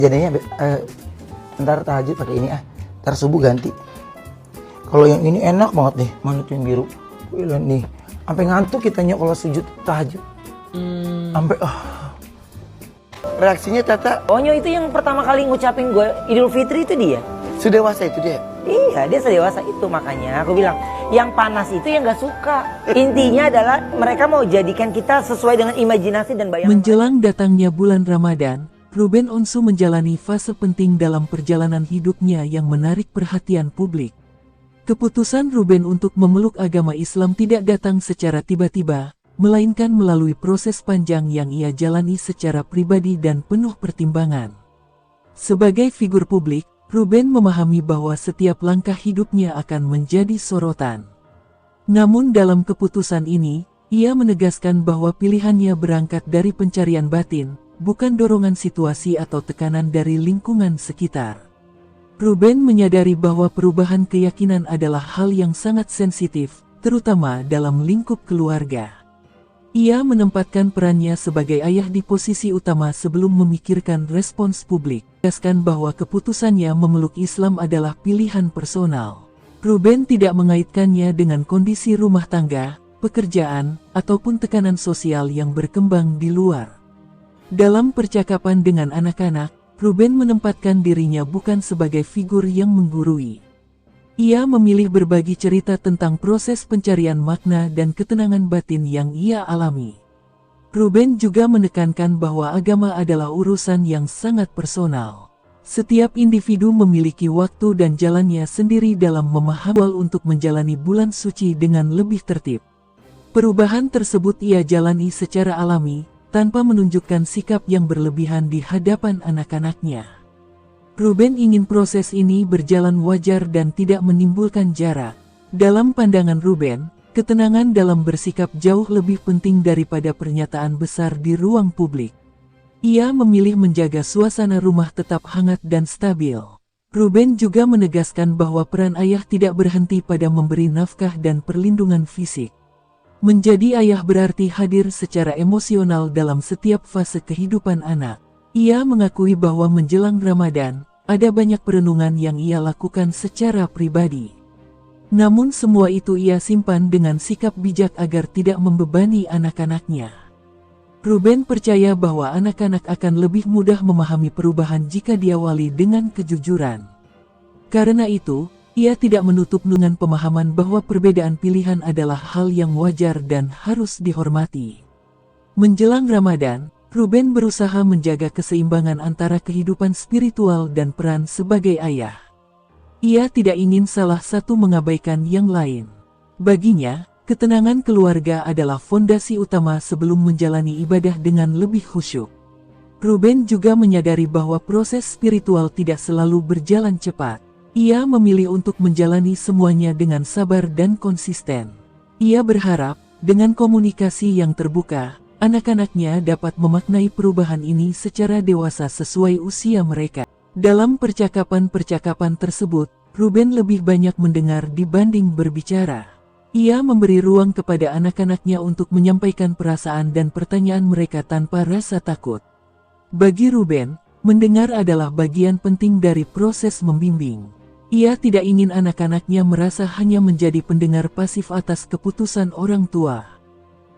Jadinya ntar tahajud pakai ini ntar subuh ganti. Kalau yang ini enak banget nih, mana tuh yang biru? Wih nih, sampai ngantuk kitanya kalau sujud tahajud. Sampai reaksinya Tata. Onyo itu yang pertama kali ngucapin gue Idul Fitri itu dia. Sedewasa itu dia. Iya, dia sedewasa itu, makanya aku bilang yang panas itu yang gak suka. Intinya adalah mereka mau jadikan kita sesuai dengan imajinasi dan bayangan. Menjelang datangnya bulan Ramadan, Ruben Onsu menjalani fase penting dalam perjalanan hidupnya yang menarik perhatian publik. Keputusan Ruben untuk memeluk agama Islam tidak datang secara tiba-tiba, melainkan melalui proses panjang yang ia jalani secara pribadi dan penuh pertimbangan. Sebagai figur publik, Ruben memahami bahwa setiap langkah hidupnya akan menjadi sorotan. Namun dalam keputusan ini, ia menegaskan bahwa pilihannya berangkat dari pencarian batin, bukan dorongan situasi atau tekanan dari lingkungan sekitar. Ruben menyadari bahwa perubahan keyakinan adalah hal yang sangat sensitif, terutama dalam lingkup keluarga. Ia menempatkan perannya sebagai ayah di posisi utama sebelum memikirkan respons publik. Menegaskan bahwa keputusannya memeluk Islam adalah pilihan personal. Ruben tidak mengaitkannya dengan kondisi rumah tangga, pekerjaan, ataupun tekanan sosial yang berkembang di luar. Dalam percakapan dengan anak-anak, Ruben menempatkan dirinya bukan sebagai figur yang menggurui. Ia memilih berbagi cerita tentang proses pencarian makna dan ketenangan batin yang ia alami. Ruben juga menekankan bahwa agama adalah urusan yang sangat personal. Setiap individu memiliki waktu dan jalannya sendiri dalam memahami untuk menjalani bulan suci dengan lebih tertib. Perubahan tersebut ia jalani secara alami, tanpa menunjukkan sikap yang berlebihan di hadapan anak-anaknya. Ruben ingin proses ini berjalan wajar dan tidak menimbulkan jarak. Dalam pandangan Ruben, ketenangan dalam bersikap jauh lebih penting daripada pernyataan besar di ruang publik. Ia memilih menjaga suasana rumah tetap hangat dan stabil. Ruben juga menegaskan bahwa peran ayah tidak berhenti pada memberi nafkah dan perlindungan fisik. Menjadi ayah berarti hadir secara emosional dalam setiap fase kehidupan anak. Ia mengakui bahwa menjelang Ramadan, ada banyak perenungan yang ia lakukan secara pribadi. Namun semua itu ia simpan dengan sikap bijak agar tidak membebani anak-anaknya. Ruben percaya bahwa anak-anak akan lebih mudah memahami perubahan jika diawali dengan kejujuran. Karena itu, ia tidak menutup dengan pemahaman bahwa perbedaan pilihan adalah hal yang wajar dan harus dihormati. Menjelang Ramadan, Ruben berusaha menjaga keseimbangan antara kehidupan spiritual dan peran sebagai ayah. Ia tidak ingin salah satu mengabaikan yang lain. Baginya, ketenangan keluarga adalah fondasi utama sebelum menjalani ibadah dengan lebih khusyuk. Ruben juga menyadari bahwa proses spiritual tidak selalu berjalan cepat. Ia memilih untuk menjalani semuanya dengan sabar dan konsisten. Ia berharap, dengan komunikasi yang terbuka, anak-anaknya dapat memaknai perubahan ini secara dewasa sesuai usia mereka. Dalam percakapan-percakapan tersebut, Ruben lebih banyak mendengar dibanding berbicara. Ia memberi ruang kepada anak-anaknya untuk menyampaikan perasaan dan pertanyaan mereka tanpa rasa takut. Bagi Ruben, mendengar adalah bagian penting dari proses membimbing. Ia tidak ingin anak-anaknya merasa hanya menjadi pendengar pasif atas keputusan orang tua.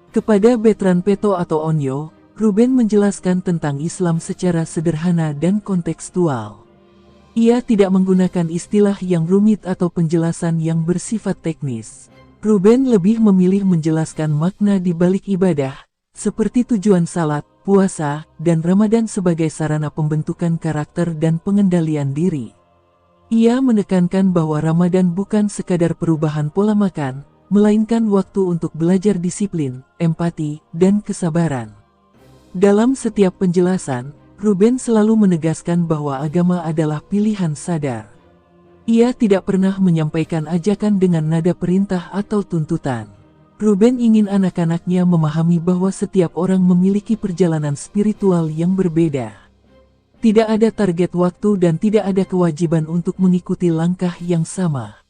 Kepada Bertrand Peto atau Onyo, Ruben menjelaskan tentang Islam secara sederhana dan kontekstual. Ia tidak menggunakan istilah yang rumit atau penjelasan yang bersifat teknis. Ruben lebih memilih menjelaskan makna di balik ibadah, seperti tujuan salat, puasa, dan Ramadan sebagai sarana pembentukan karakter dan pengendalian diri. Ia menekankan bahwa Ramadan bukan sekadar perubahan pola makan, melainkan waktu untuk belajar disiplin, empati, dan kesabaran. Dalam setiap penjelasan, Ruben selalu menegaskan bahwa agama adalah pilihan sadar. Ia tidak pernah menyampaikan ajakan dengan nada perintah atau tuntutan. Ruben ingin anak-anaknya memahami bahwa setiap orang memiliki perjalanan spiritual yang berbeda. Tidak ada target waktu dan tidak ada kewajiban untuk mengikuti langkah yang sama.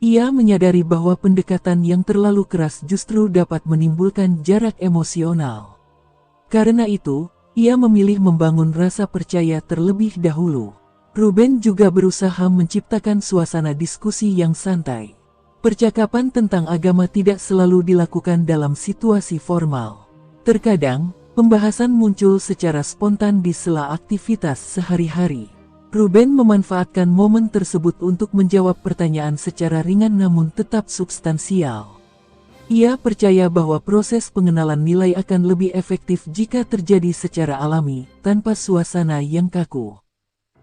Ia menyadari bahwa pendekatan yang terlalu keras justru dapat menimbulkan jarak emosional. Karena itu, ia memilih membangun rasa percaya terlebih dahulu. Ruben juga berusaha menciptakan suasana diskusi yang santai. Percakapan tentang agama tidak selalu dilakukan dalam situasi formal. Terkadang, pembahasan muncul secara spontan di sela aktivitas sehari-hari. Ruben memanfaatkan momen tersebut untuk menjawab pertanyaan secara ringan namun tetap substansial. Ia percaya bahwa proses pengenalan nilai akan lebih efektif jika terjadi secara alami, tanpa suasana yang kaku.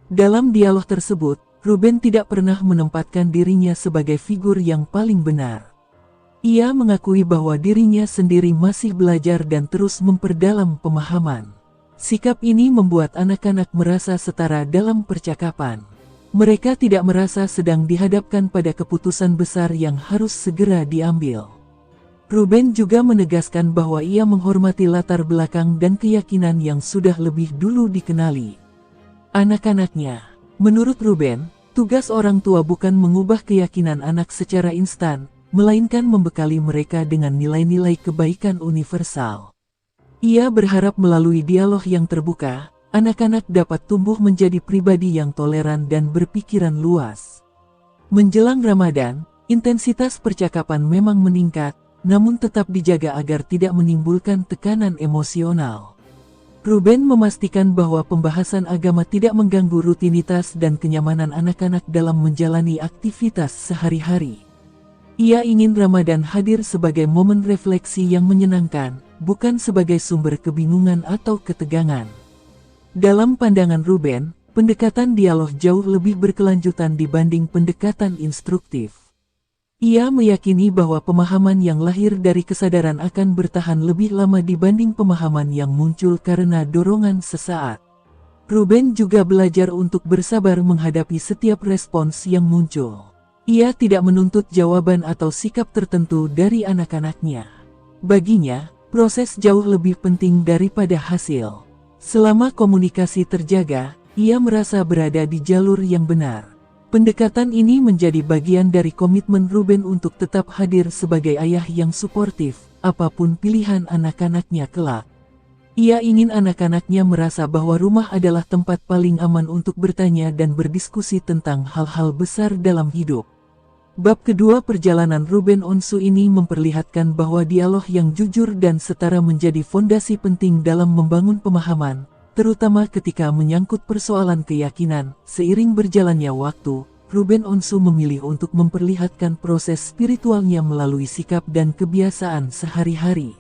Dalam dialog tersebut, Ruben tidak pernah menempatkan dirinya sebagai figur yang paling benar. Ia mengakui bahwa dirinya sendiri masih belajar dan terus memperdalam pemahaman. Sikap ini membuat anak-anak merasa setara dalam percakapan. Mereka tidak merasa sedang dihadapkan pada keputusan besar yang harus segera diambil. Ruben juga menegaskan bahwa ia menghormati latar belakang dan keyakinan yang sudah lebih dulu dikenali anak-anaknya. Menurut Ruben, tugas orang tua bukan mengubah keyakinan anak secara instan, melainkan membekali mereka dengan nilai-nilai kebaikan universal. Ia berharap melalui dialog yang terbuka, anak-anak dapat tumbuh menjadi pribadi yang toleran dan berpikiran luas. Menjelang Ramadan, intensitas percakapan memang meningkat, namun tetap dijaga agar tidak menimbulkan tekanan emosional. Ruben memastikan bahwa pembahasan agama tidak mengganggu rutinitas dan kenyamanan anak-anak dalam menjalani aktivitas sehari-hari. Ia ingin Ramadan hadir sebagai momen refleksi yang menyenangkan, bukan sebagai sumber kebingungan atau ketegangan. Dalam pandangan Ruben, pendekatan dialog jauh lebih berkelanjutan dibanding pendekatan instruktif. Ia meyakini bahwa pemahaman yang lahir dari kesadaran akan bertahan lebih lama dibanding pemahaman yang muncul karena dorongan sesaat. Ruben juga belajar untuk bersabar menghadapi setiap respons yang muncul. Ia tidak menuntut jawaban atau sikap tertentu dari anak-anaknya. Baginya, proses jauh lebih penting daripada hasil. Selama komunikasi terjaga, ia merasa berada di jalur yang benar. Pendekatan ini menjadi bagian dari komitmen Ruben untuk tetap hadir sebagai ayah yang suportif, apapun pilihan anak-anaknya kelak. Ia ingin anak-anaknya merasa bahwa rumah adalah tempat paling aman untuk bertanya dan berdiskusi tentang hal-hal besar dalam hidup. Bab kedua perjalanan Ruben Onsu ini memperlihatkan bahwa dialog yang jujur dan setara menjadi fondasi penting dalam membangun pemahaman, terutama ketika menyangkut persoalan keyakinan. Seiring berjalannya waktu, Ruben Onsu memilih untuk memperlihatkan proses spiritualnya melalui sikap dan kebiasaan sehari-hari.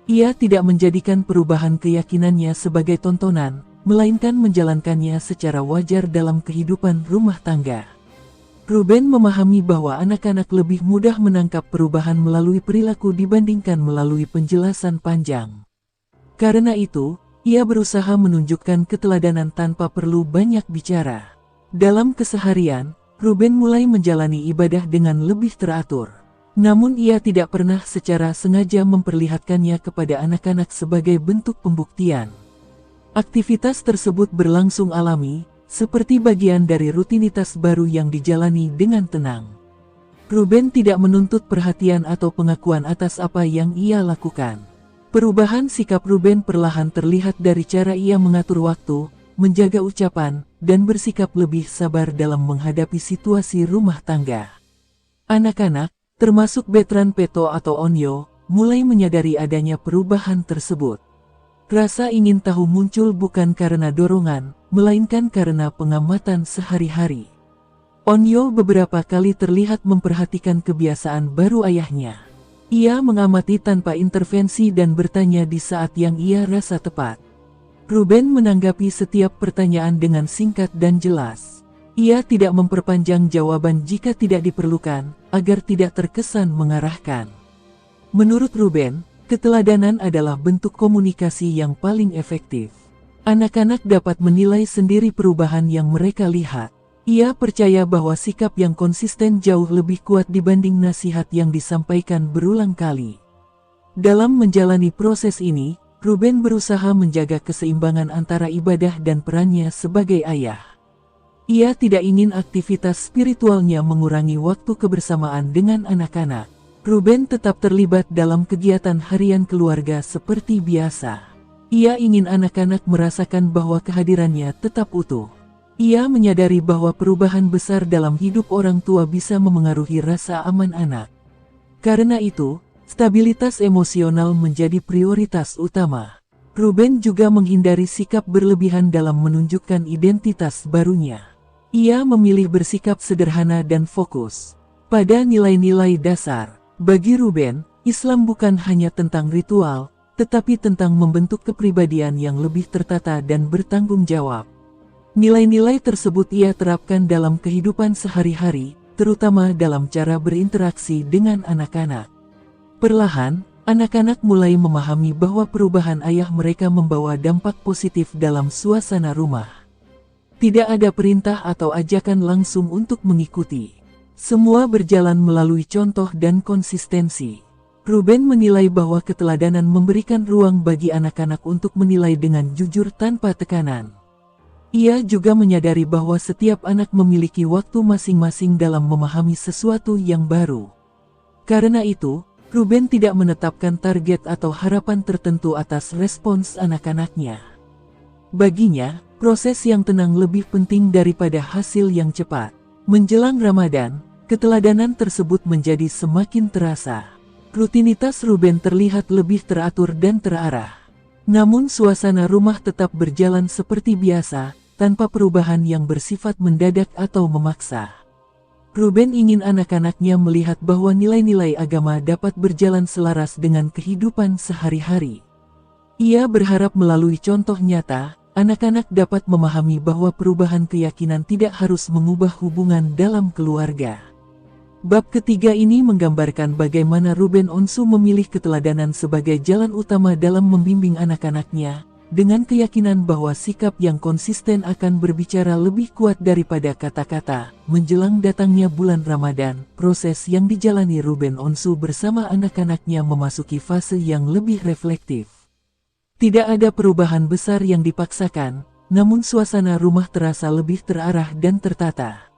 Ia tidak menjadikan perubahan keyakinannya sebagai tontonan, melainkan menjalankannya secara wajar dalam kehidupan rumah tangga. Ruben memahami bahwa anak-anak lebih mudah menangkap perubahan melalui perilaku dibandingkan melalui penjelasan panjang. Karena itu, ia berusaha menunjukkan keteladanan tanpa perlu banyak bicara. Dalam keseharian, Ruben mulai menjalani ibadah dengan lebih teratur. Namun ia tidak pernah secara sengaja memperlihatkannya kepada anak-anak sebagai bentuk pembuktian. Aktivitas tersebut berlangsung alami, seperti bagian dari rutinitas baru yang dijalani dengan tenang. Ruben tidak menuntut perhatian atau pengakuan atas apa yang ia lakukan. Perubahan sikap Ruben perlahan terlihat dari cara ia mengatur waktu, menjaga ucapan, dan bersikap lebih sabar dalam menghadapi situasi rumah tangga. Anak-anak, termasuk Betran Peto atau Onyo, mulai menyadari adanya perubahan tersebut. Rasa ingin tahu muncul bukan karena dorongan, melainkan karena pengamatan sehari-hari. Onyo beberapa kali terlihat memperhatikan kebiasaan baru ayahnya. Ia mengamati tanpa intervensi dan bertanya di saat yang ia rasa tepat. Ruben menanggapi setiap pertanyaan dengan singkat dan jelas. Ia tidak memperpanjang jawaban jika tidak diperlukan, agar tidak terkesan mengarahkan. Menurut Ruben, keteladanan adalah bentuk komunikasi yang paling efektif. Anak-anak dapat menilai sendiri perubahan yang mereka lihat. Ia percaya bahwa sikap yang konsisten jauh lebih kuat dibanding nasihat yang disampaikan berulang kali. Dalam menjalani proses ini, Ruben berusaha menjaga keseimbangan antara ibadah dan perannya sebagai ayah. Ia tidak ingin aktivitas spiritualnya mengurangi waktu kebersamaan dengan anak-anak. Ruben tetap terlibat dalam kegiatan harian keluarga seperti biasa. Ia ingin anak-anak merasakan bahwa kehadirannya tetap utuh. Ia menyadari bahwa perubahan besar dalam hidup orang tua bisa memengaruhi rasa aman anak. Karena itu, stabilitas emosional menjadi prioritas utama. Ruben juga menghindari sikap berlebihan dalam menunjukkan identitas barunya. Ia memilih bersikap sederhana dan fokus pada nilai-nilai dasar. Bagi Ruben, Islam bukan hanya tentang ritual, tetapi tentang membentuk kepribadian yang lebih tertata dan bertanggung jawab. Nilai-nilai tersebut ia terapkan dalam kehidupan sehari-hari, terutama dalam cara berinteraksi dengan anak-anak. Perlahan, anak-anak mulai memahami bahwa perubahan ayah mereka membawa dampak positif dalam suasana rumah. Tidak ada perintah atau ajakan langsung untuk mengikuti. Semua berjalan melalui contoh dan konsistensi. Ruben menilai bahwa keteladanan memberikan ruang bagi anak-anak untuk menilai dengan jujur tanpa tekanan. Ia juga menyadari bahwa setiap anak memiliki waktu masing-masing dalam memahami sesuatu yang baru. Karena itu, Ruben tidak menetapkan target atau harapan tertentu atas respons anak-anaknya. Baginya, proses yang tenang lebih penting daripada hasil yang cepat. Menjelang Ramadan, keteladanan tersebut menjadi semakin terasa. Rutinitas Ruben terlihat lebih teratur dan terarah. Namun suasana rumah tetap berjalan seperti biasa, tanpa perubahan yang bersifat mendadak atau memaksa. Ruben ingin anak-anaknya melihat bahwa nilai-nilai agama dapat berjalan selaras dengan kehidupan sehari-hari. Ia berharap melalui contoh nyata, anak-anak dapat memahami bahwa perubahan keyakinan tidak harus mengubah hubungan dalam keluarga. Bab ketiga ini menggambarkan bagaimana Ruben Onsu memilih keteladanan sebagai jalan utama dalam membimbing anak-anaknya, dengan keyakinan bahwa sikap yang konsisten akan berbicara lebih kuat daripada kata-kata. Menjelang datangnya bulan Ramadan, proses yang dijalani Ruben Onsu bersama anak-anaknya memasuki fase yang lebih reflektif. Tidak ada perubahan besar yang dipaksakan, namun suasana rumah terasa lebih terarah dan tertata.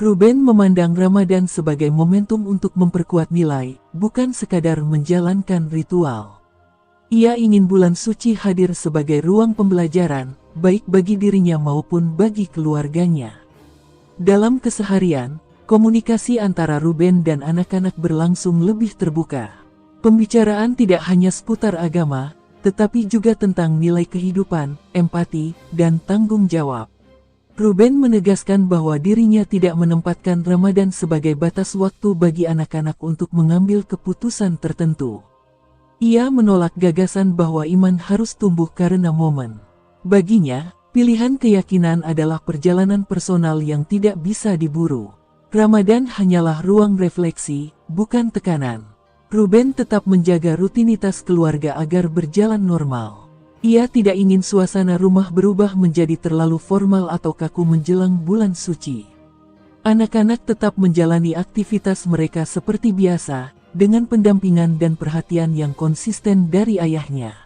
Ruben memandang Ramadan sebagai momentum untuk memperkuat nilai, bukan sekadar menjalankan ritual. Ia ingin bulan suci hadir sebagai ruang pembelajaran, baik bagi dirinya maupun bagi keluarganya. Dalam keseharian, komunikasi antara Ruben dan anak-anak berlangsung lebih terbuka. Pembicaraan tidak hanya seputar agama, tetapi juga tentang nilai kehidupan, empati, dan tanggung jawab. Ruben menegaskan bahwa dirinya tidak menempatkan Ramadan sebagai batas waktu bagi anak-anak untuk mengambil keputusan tertentu. Ia menolak gagasan bahwa iman harus tumbuh karena momen. Baginya, pilihan keyakinan adalah perjalanan personal yang tidak bisa diburu. Ramadan hanyalah ruang refleksi, bukan tekanan. Ruben tetap menjaga rutinitas keluarga agar berjalan normal. Ia tidak ingin suasana rumah berubah menjadi terlalu formal atau kaku menjelang bulan suci. Anak-anak tetap menjalani aktivitas mereka seperti biasa, dengan pendampingan dan perhatian yang konsisten dari ayahnya.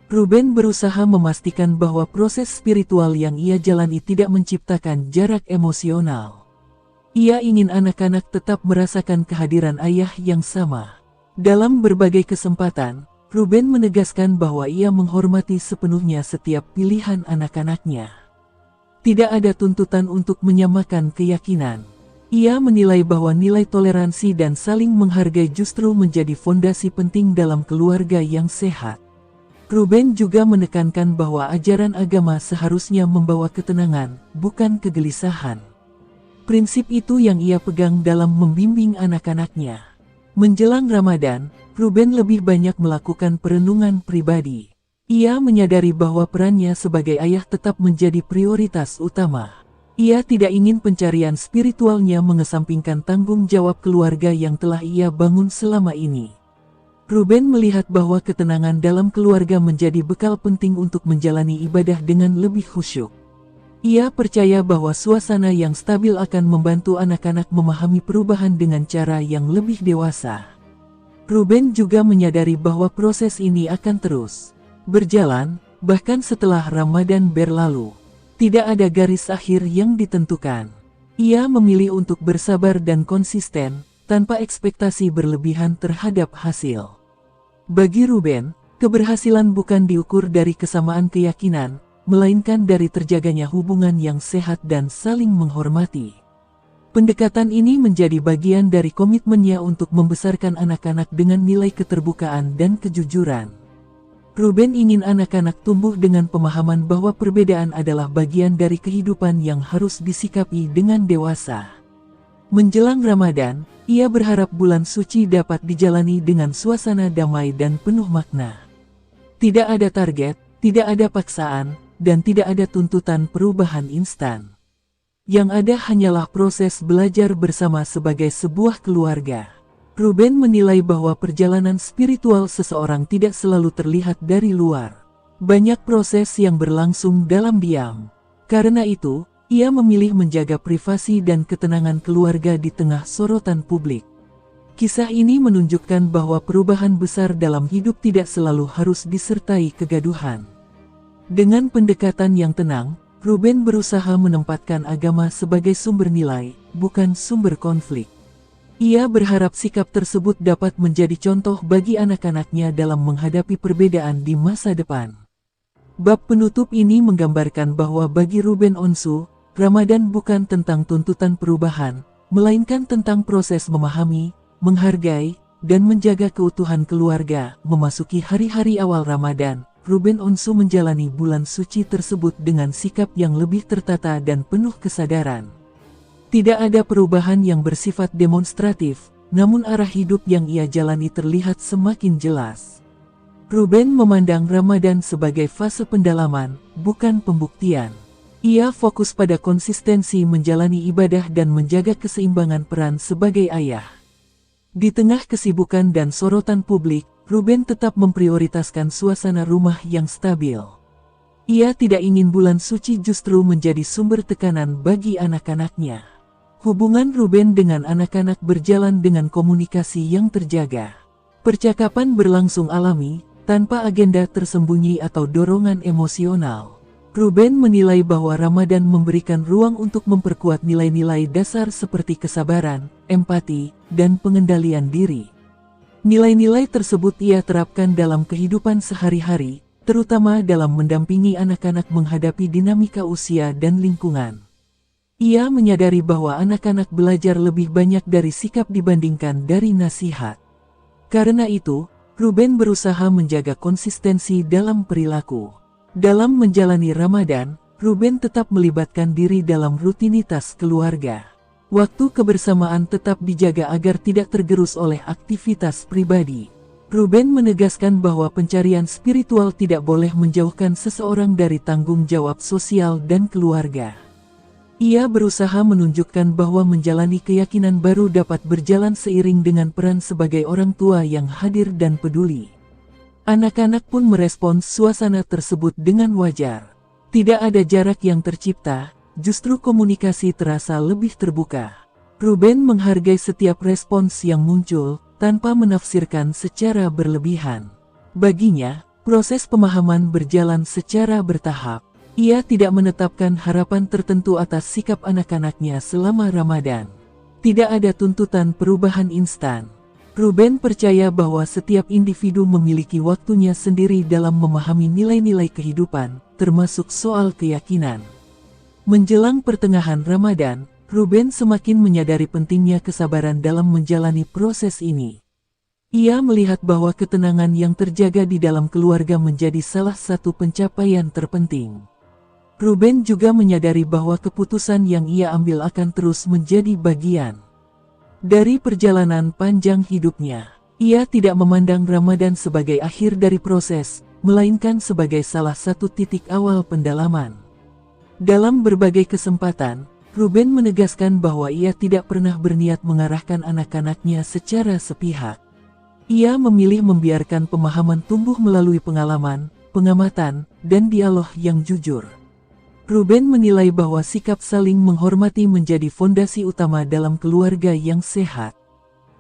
Ruben berusaha memastikan bahwa proses spiritual yang ia jalani tidak menciptakan jarak emosional. Ia ingin anak-anak tetap merasakan kehadiran ayah yang sama. Dalam berbagai kesempatan, Ruben menegaskan bahwa ia menghormati sepenuhnya setiap pilihan anak-anaknya. Tidak ada tuntutan untuk menyamakan keyakinan. Ia menilai bahwa nilai toleransi dan saling menghargai justru menjadi fondasi penting dalam keluarga yang sehat. Ruben juga menekankan bahwa ajaran agama seharusnya membawa ketenangan, bukan kegelisahan. Prinsip itu yang ia pegang dalam membimbing anak-anaknya. Menjelang Ramadan, Ruben lebih banyak melakukan perenungan pribadi. Ia menyadari bahwa perannya sebagai ayah tetap menjadi prioritas utama. Ia tidak ingin pencarian spiritualnya mengesampingkan tanggung jawab keluarga yang telah ia bangun selama ini. Ruben melihat bahwa ketenangan dalam keluarga menjadi bekal penting untuk menjalani ibadah dengan lebih khusyuk. Ia percaya bahwa suasana yang stabil akan membantu anak-anak memahami perubahan dengan cara yang lebih dewasa. Ruben juga menyadari bahwa proses ini akan terus berjalan, bahkan setelah Ramadan berlalu. Tidak ada garis akhir yang ditentukan. Ia memilih untuk bersabar dan konsisten, tanpa ekspektasi berlebihan terhadap hasil. Bagi Ruben, Keberhasilan bukan diukur dari kesamaan keyakinan, melainkan dari terjaganya hubungan yang sehat dan saling menghormati. Pendekatan ini menjadi bagian dari komitmennya untuk membesarkan anak-anak dengan nilai keterbukaan dan kejujuran. Ruben ingin anak-anak tumbuh dengan pemahaman bahwa perbedaan adalah bagian dari kehidupan yang harus disikapi dengan dewasa. Menjelang Ramadan, ia berharap bulan suci dapat dijalani dengan suasana damai dan penuh makna. Tidak ada target, tidak ada paksaan, dan tidak ada tuntutan perubahan instan. Yang ada hanyalah proses belajar bersama sebagai sebuah keluarga. Ruben menilai bahwa perjalanan spiritual seseorang tidak selalu terlihat dari luar. Banyak proses yang berlangsung dalam diam. Karena itu, ia memilih menjaga privasi dan ketenangan keluarga di tengah sorotan publik. Kisah ini menunjukkan bahwa perubahan besar dalam hidup tidak selalu harus disertai kegaduhan. Dengan pendekatan yang tenang, Ruben berusaha menempatkan agama sebagai sumber nilai, bukan sumber konflik. Ia berharap sikap tersebut dapat menjadi contoh bagi anak-anaknya dalam menghadapi perbedaan di masa depan. Bab penutup ini menggambarkan bahwa bagi Ruben Onsu, Ramadan bukan tentang tuntutan perubahan, melainkan tentang proses memahami, menghargai, dan menjaga keutuhan keluarga. Memasuki hari-hari awal Ramadan, Ruben Onsu menjalani bulan suci tersebut dengan sikap yang lebih tertata dan penuh kesadaran. Tidak ada perubahan yang bersifat demonstratif, namun arah hidup yang ia jalani terlihat semakin jelas. Ruben memandang Ramadan sebagai fase pendalaman, bukan pembuktian. Ia fokus pada konsistensi menjalani ibadah dan menjaga keseimbangan peran sebagai ayah. Di tengah kesibukan dan sorotan publik, Ruben tetap memprioritaskan suasana rumah yang stabil. Ia tidak ingin bulan suci justru menjadi sumber tekanan bagi anak-anaknya. Hubungan Ruben dengan anak-anak berjalan dengan komunikasi yang terjaga. Percakapan berlangsung alami, tanpa agenda tersembunyi atau dorongan emosional. Ruben menilai bahwa Ramadan memberikan ruang untuk memperkuat nilai-nilai dasar seperti kesabaran, empati, dan pengendalian diri. Nilai-nilai tersebut ia terapkan dalam kehidupan sehari-hari, terutama dalam mendampingi anak-anak menghadapi dinamika usia dan lingkungan. Ia menyadari bahwa anak-anak belajar lebih banyak dari sikap dibandingkan dari nasihat. Karena itu, Ruben berusaha menjaga konsistensi dalam perilaku. Dalam menjalani Ramadan, Ruben tetap melibatkan diri dalam rutinitas keluarga. Waktu kebersamaan tetap dijaga agar tidak tergerus oleh aktivitas pribadi. Ruben menegaskan bahwa pencarian spiritual tidak boleh menjauhkan seseorang dari tanggung jawab sosial dan keluarga. Ia berusaha menunjukkan bahwa menjalani keyakinan baru dapat berjalan seiring dengan peran sebagai orang tua yang hadir dan peduli. Anak-anak pun merespons suasana tersebut dengan wajar. Tidak ada jarak yang tercipta, justru komunikasi terasa lebih terbuka. Ruben menghargai setiap respons yang muncul, tanpa menafsirkan secara berlebihan. Baginya, proses pemahaman berjalan secara bertahap. Ia tidak menetapkan harapan tertentu atas sikap anak-anaknya selama Ramadan. Tidak ada tuntutan perubahan instan. Ruben percaya bahwa setiap individu memiliki waktunya sendiri dalam memahami nilai-nilai kehidupan, termasuk soal keyakinan. Menjelang pertengahan Ramadan, Ruben semakin menyadari pentingnya kesabaran dalam menjalani proses ini. Ia melihat bahwa ketenangan yang terjaga di dalam keluarga menjadi salah satu pencapaian terpenting. Ruben juga menyadari bahwa keputusan yang ia ambil akan terus menjadi bagian dari perjalanan panjang hidupnya. Ia tidak memandang Ramadan sebagai akhir dari proses, melainkan sebagai salah satu titik awal pendalaman. Dalam berbagai kesempatan, Ruben menegaskan bahwa ia tidak pernah berniat mengarahkan anak-anaknya secara sepihak. Ia memilih membiarkan pemahaman tumbuh melalui pengalaman, pengamatan, dan dialog yang jujur. Ruben menilai bahwa sikap saling menghormati menjadi fondasi utama dalam keluarga yang sehat.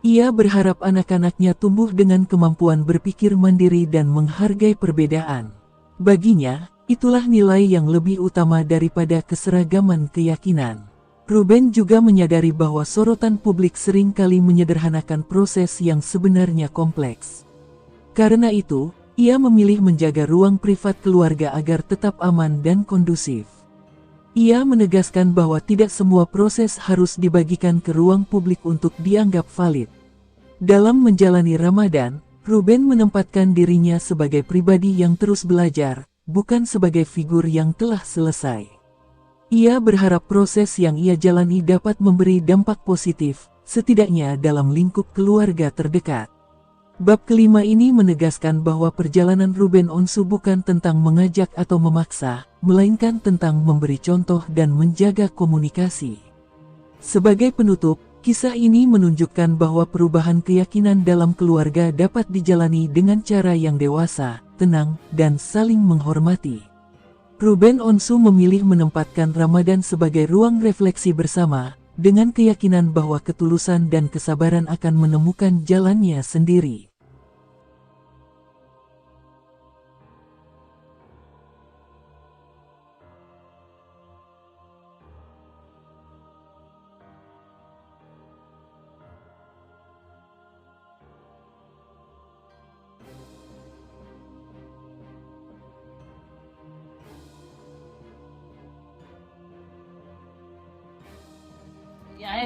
Ia berharap anak-anaknya tumbuh dengan kemampuan berpikir mandiri dan menghargai perbedaan. Baginya, itulah nilai yang lebih utama daripada keseragaman keyakinan. Ruben juga menyadari bahwa sorotan publik seringkali menyederhanakan proses yang sebenarnya kompleks. Karena itu, Ia memilih menjaga ruang privat keluarga agar tetap aman dan kondusif. Ia menegaskan bahwa tidak semua proses harus dibagikan ke ruang publik untuk dianggap valid. Dalam menjalani Ramadan, Ruben menempatkan dirinya sebagai pribadi yang terus belajar, bukan sebagai figur yang telah selesai. Ia berharap proses yang ia jalani dapat memberi dampak positif, setidaknya dalam lingkup keluarga terdekat. Bab kelima ini menegaskan bahwa perjalanan Ruben Onsu bukan tentang mengajak atau memaksa, melainkan tentang memberi contoh dan menjaga komunikasi. Sebagai penutup, kisah ini menunjukkan bahwa perubahan keyakinan dalam keluarga dapat dijalani dengan cara yang dewasa, tenang, dan saling menghormati. Ruben Onsu memilih menempatkan Ramadan sebagai ruang refleksi bersama, dengan keyakinan bahwa ketulusan dan kesabaran akan menemukan jalannya sendiri. Ya,